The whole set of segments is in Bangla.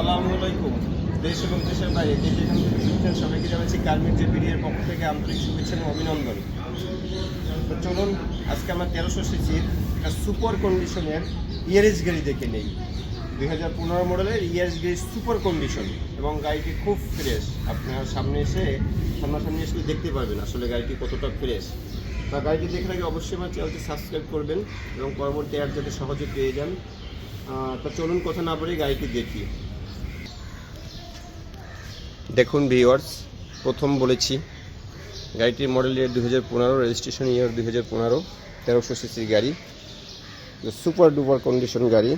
আসসালামু আলাইকুম। দেশ এবং দেশের বাইরে যে যেখান থেকে শুনছেন সবাইকে জানাচ্ছি কার্মিক যে বিডিএর পক্ষ থেকে আন্তরিক শুভেচ্ছা এবং অভিনন্দন। তো চলুন আজকে আমরা 1300 সিসির একটা সুপার কন্ডিশনের ইয়ারিস গাড়ি দেখে নেই। 2015 মডেলের ইয়ারিস গাড়ি সুপার কন্ডিশন এবং গাড়িটি খুব ফ্রেশ। আপনার সামনাসামনি এসে দেখতে পারবেন আসলে গাড়িটি কতটা ফ্রেশ। তা গাড়িটি দেখে আগে অবশ্যই আমার চ্যানেলটি সাবস্ক্রাইব করবেন এবং পরবর্তী অ্যাড যাতে সহজে পেয়ে যান। তো চলুন কথা না বলে গাড়িটি দেখি। দেখুন ভিউয়ার্স, প্রথম বলেছি গাড়িটির মডেল ইয়ার 2015, রেজিস্ট্রেশন ইয়ার 2015, 1300 সিসির গাড়ি, সুপার ডুপার কন্ডিশন গাড়ি,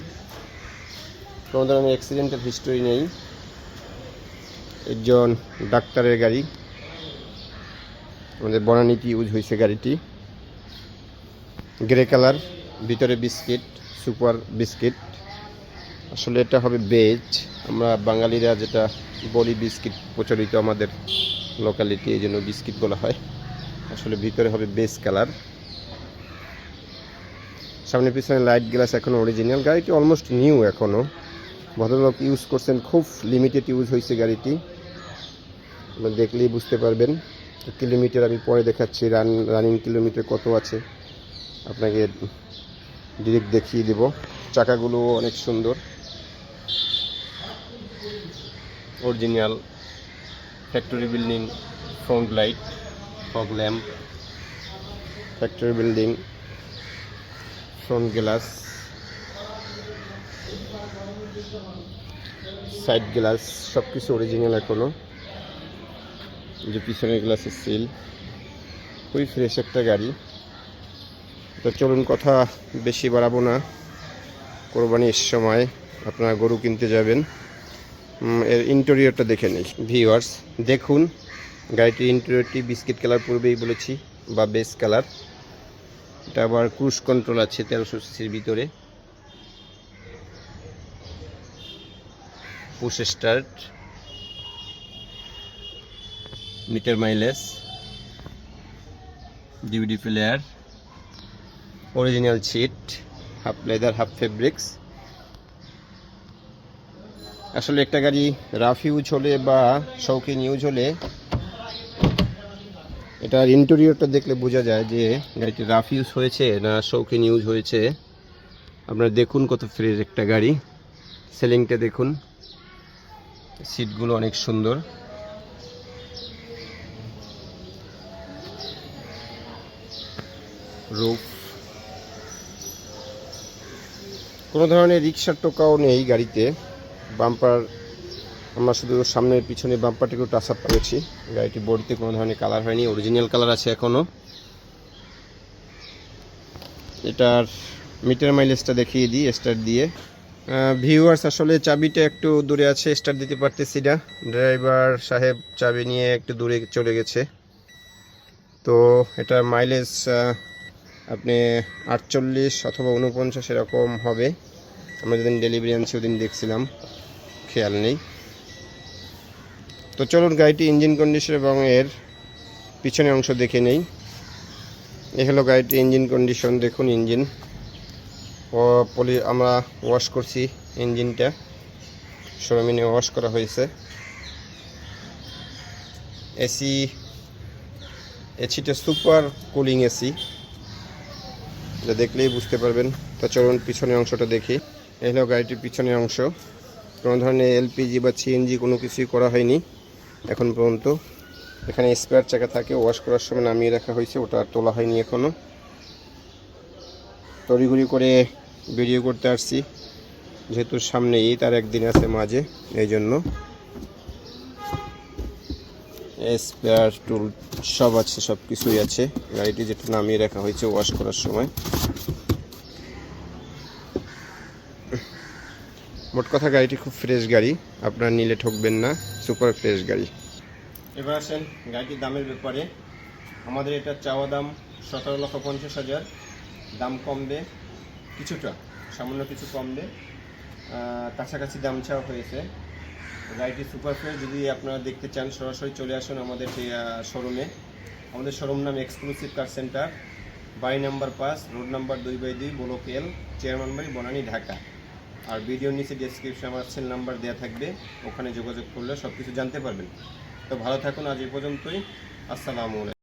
কোনো ধরনের অ্যাক্সিডেন্টের হিস্টোরি নেই। একজন ডাক্তারের গাড়ি, আমাদের বনানীতে ইউজ হয়েছে গাড়িটি। গ্রে কালার, ভিতরে বিস্কিট, সুপার বিস্কিট। আসলে এটা হবে বেজ, আমরা বাঙালিরা যেটা বলি বিস্কিট প্রচলিত আমাদের লোকালিটি, এই জন্য বিস্কিট বলা হয়। আসলে ভিতরে হবে বেজ কালার। সামনে পিছনে লাইট গ্লাস এখনও অরিজিনাল। গাড়িটি অলমোস্ট নিউ, এখনও ভদ্রলোক ইউজ করছেন, খুব লিমিটেড ইউজ হয়েছে গাড়িটি, দেখলেই বুঝতে পারবেন। কিলোমিটার আমি পরে দেখাচ্ছি, রানিং কিলোমিটার কত আছে আপনাকে ডিরেক্ট দেখিয়ে দেব। চাকাগুলো অনেক সুন্দর, original factory building, front light, fog lamp, factory building, front glass, side glass, সব কিছু অরিজিনাল এখনো। যে পিছনের গ্লাসের সিল, খুবই ফ্রেশ একটা গাড়ি। তো চলুন কথা বেশি বাড়াবো না। কোরবানির সময় আপনারা গরু কিনতে যাবেন, এর ইন্টেরিয়রটা দেখে নেই। ভিউয়ার্স দেখুন, গাড়িটির ইন্টেরিয়রটি বিস্কিট কালার পূর্বেই বলেছি, বা বেস কালার। এটা আবার ক্রুজ কন্ট্রোল আছে 1300 সিসির ভিতরে, push start, meter mileage, DVD player, original seat, half leather half fabrics. আসলে একটা গাড়ি রাফ ইউজ হলে বা শৌখিন ইউজ হলে এটার ইন্টেরিয়রটা দেখলে বোঝা যায় যে গাড়িটি রাফ ইউজ হয়েছে না শৌখিন ইউজ হয়েছে। আপনারা দেখুন কত ফ্রেশ একটা গাড়ি। সেলিংটা দেখুন, সিটগুলো অনেক সুন্দর। রুফ, কোনো ধরনের রিক্সার টোকাও নেই গাড়িতে। বাম্পার আমরা শুধু সামনের পিছনে বাম্পারটিকেও টাচ আপ করেছি। গাড়িটি বডিতে কোনো ধরনের কালার হয়নি, অরিজিনাল কালার আছে এখনও। এটার মিটার মাইলেজটা দেখিয়ে দিই স্টার্ট দিয়ে। ভিউয়ার্স আসলে চাবিটা একটু দূরে আছে, স্টার্ট দিতে পারতেছি না। ড্রাইভার সাহেব চাবি নিয়ে একটু দূরে চলে গেছে। তো এটার মাইলেজ আপনি 48 অথবা 49 এরকম হবে। আমরা যেদিন ডেলিভারি আনছি ওদিন দেখছিলাম, খেয়াল নেই। তো চলুন গাড়িটি ইঞ্জিন কন্ডিশন এবং এর পিছনের অংশ দেখে নেই। এ হলো গাড়িটির ইঞ্জিন কন্ডিশন। দেখুন ইঞ্জিন আমরা ওয়াশ করছি, ইঞ্জিনটা শোরুমে নিয়ে ওয়াশ করা হয়েছে। এসিটা সুপার কুলিং এসি, যা দেখলেই বুঝতে পারবেন। তো চলুন পিছনের অংশটা দেখি। এই হলো গাড়িটির পিছনের অংশ। কোনো ধরনের এলপিজি বা সিএনজি কোনো কিছুই করা হয়নি এখন পর্যন্ত। এখানে স্পেয়ার চাকা থাকে, ওয়াশ করার সময় নামিয়ে রাখা হয়েছে, ওটা আর তোলা হয়নি এখনও। তড়িঘড়ি করে ভিডিও করতে আসছি, যেহেতু সামনে ঈদ আর একদিন আছে মাঝে, এই জন্য। স্পেয়ার টুল সব আছে, সব কিছুই আছে। গাড়িটি যেটা নামিয়ে রাখা হয়েছে ওয়াশ করার সময়। মোট কথা গাড়িটি খুব ফ্রেশ গাড়ি, আপনারা নিলে ঠকবেন না, সুপার ফ্রেশ গাড়ি। এবার আসেন গাড়িটির দামের ব্যাপারে। আমাদের এটা চাওয়া দাম 17,50,000। দাম কমবে কিছুটা, সামান্য কিছু কমবে, কাছাকাছি দাম চাওয়া হয়েছে। গাড়িটি সুপার ফ্রেশ। যদি আপনারা দেখতে চান সরাসরি চলে আসুন আমাদের শোরুমে। আমাদের শোরুম নাম এক্সক্লুসিভ কার সেন্টার, বাড়ি নাম্বার 5, রোড নাম্বার 2/2, ব্লক এল, চেয়ারম্যান বাড়ি, বনানী, ঢাকা। আর ভিডিওর নিচে ডেসক্রিপশনে আমার সেল নাম্বার দেওয়া থাকবে, ওখানে যোগাযোগ করলে সব কিছু জানতে পারবেন। তো ভালো থাকুন, আজ এই পর্যন্তই। আসসালামু আলাইকুম।